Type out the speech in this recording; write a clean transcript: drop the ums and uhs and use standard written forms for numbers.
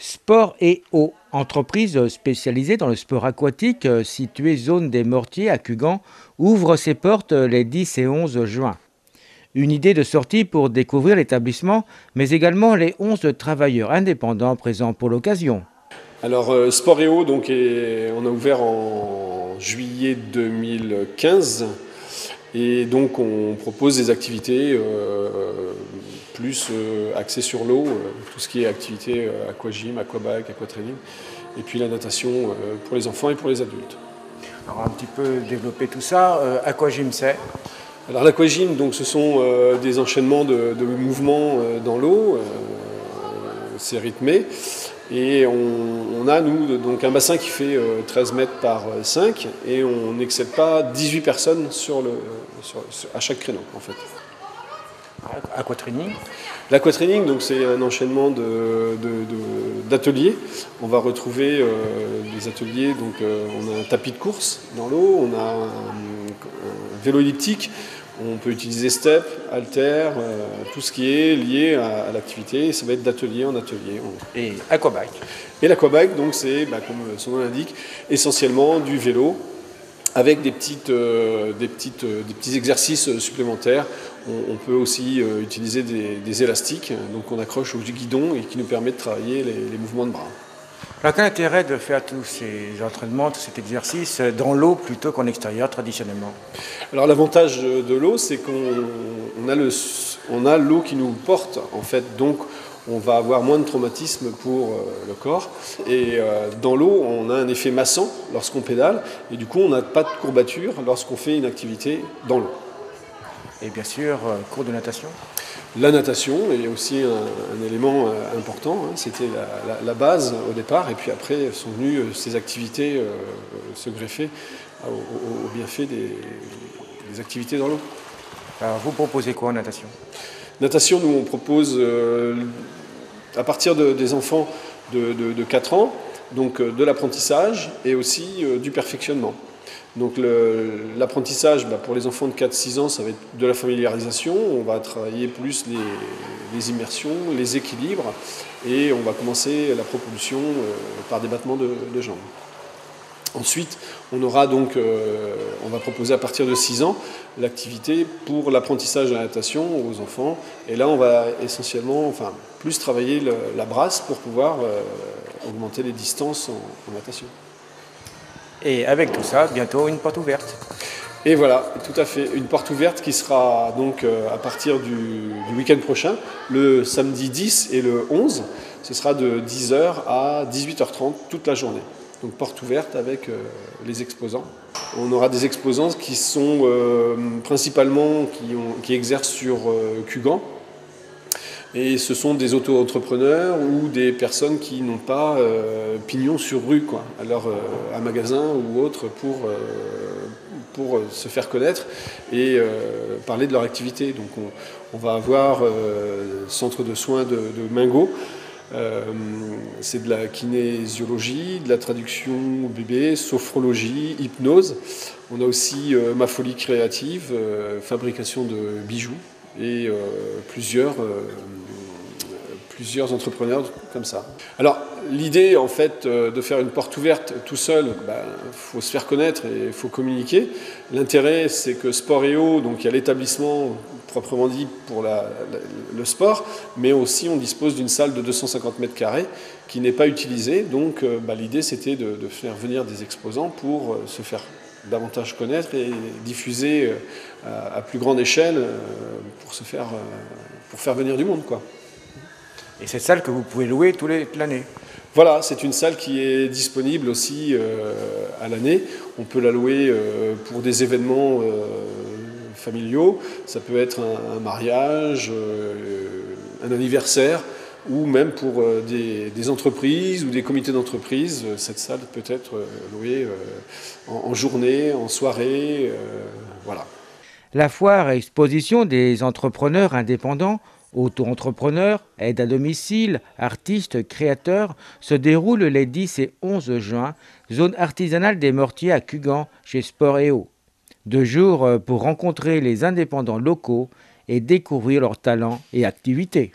Sport et eau, entreprise spécialisée dans le sport aquatique située zone des Mortiers à Cugan, ouvre ses portes les 10 et 11 juin. Une idée de sortie pour découvrir l'établissement, mais également les 11 travailleurs indépendants présents pour l'occasion. Alors Sport&Eau, on a ouvert en juillet 2015 et donc on propose des activités plus axées sur l'eau, tout ce qui est activité aquagym, aquabike, aquatraining et puis la natation pour les enfants et pour les adultes. Alors un petit peu développer tout ça, aquagym c'est. Alors l'aquagym, donc ce sont des enchaînements de mouvements dans l'eau, c'est rythmé. Et on a, nous, donc un bassin qui fait 13 mètres par 5 et on n'excède pas 18 personnes à chaque créneau, en fait. Aquatraining. L'aquatraining, donc c'est un enchaînement d'ateliers. On va retrouver des ateliers, donc on a un tapis de course dans l'eau, on a un vélo elliptique. On peut utiliser step, halter, tout ce qui est lié à l'activité. Ça va être d'atelier en atelier. Et aquabike. Et l'aquabike, donc c'est, comme son nom l'indique, essentiellement du vélo avec des petits exercices supplémentaires. On peut aussi utiliser des élastiques, donc on accroche au guidon et qui nous permet de travailler les mouvements de bras. Alors quel intérêt de faire tous ces entraînements, tout cet exercice dans l'eau plutôt qu'en extérieur traditionnellement? Alors l'avantage de l'eau, c'est qu'on a l'eau qui nous porte en fait, donc on va avoir moins de traumatisme pour le corps. Et dans l'eau, on a un effet massant lorsqu'on pédale et du coup on n'a pas de courbature lorsqu'on fait une activité dans l'eau. Et bien sûr, cours de natation. La natation est aussi un élément important, hein. C'était la base au départ, et puis après sont venues ces activités se greffer au bienfait des activités dans l'eau. Alors vous proposez quoi en natation? Natation, nous on propose à partir des enfants de 4 ans, donc de l'apprentissage et aussi du perfectionnement. Donc l'apprentissage, pour les enfants de 4-6 ans, ça va être de la familiarisation. On va travailler plus les immersions, les équilibres, et on va commencer la propulsion par des battements de jambes. Ensuite, on va proposer à partir de 6 ans l'activité pour l'apprentissage de la natation aux enfants. Et là, on va essentiellement, plus travailler la brasse pour pouvoir augmenter les distances en natation. Et avec tout ça, bientôt une porte ouverte. Et voilà, tout à fait, une porte ouverte qui sera donc à partir du week-end prochain, le samedi 10 et le 11. Ce sera de 10h à 18h30 toute la journée. Donc porte ouverte avec les exposants. On aura des exposants qui sont principalement qui exercent sur Cugan. Et ce sont des auto-entrepreneurs ou des personnes qui n'ont pas pignon sur rue, quoi. Alors un magasin ou autre pour se faire connaître et parler de leur activité. Donc on va avoir centre de soins de Mingo. C'est de la kinésiologie, de la traduction au bébé, sophrologie, hypnose. On a aussi ma folie créative, fabrication de bijoux et plusieurs entrepreneurs comme ça. Alors l'idée en fait de faire une porte ouverte tout seul, faut se faire connaître et il faut communiquer. L'intérêt c'est que Sport&Eau, donc il y a l'établissement proprement dit pour le sport, mais aussi on dispose d'une salle de 250 mètres carrés qui n'est pas utilisée. Donc l'idée c'était de faire venir des exposants pour se faire davantage connaître et diffuser à plus grande échelle pour faire venir du monde, quoi. Et cette salle que vous pouvez louer toute l'année? Voilà, c'est une salle qui est disponible aussi à l'année. On peut la louer pour des événements familiaux. Ça peut être un mariage, un anniversaire, ou même pour des entreprises ou des comités d'entreprise. Cette salle peut être louée en journée, en soirée, voilà. La foire et exposition des entrepreneurs indépendants, auto-entrepreneurs, aides à domicile, artistes, créateurs, se déroule les 10 et 11 juin, zone artisanale des Mortiers à Cugan, chez Sport&Eau. 2 jours pour rencontrer les indépendants locaux et découvrir leurs talents et activités.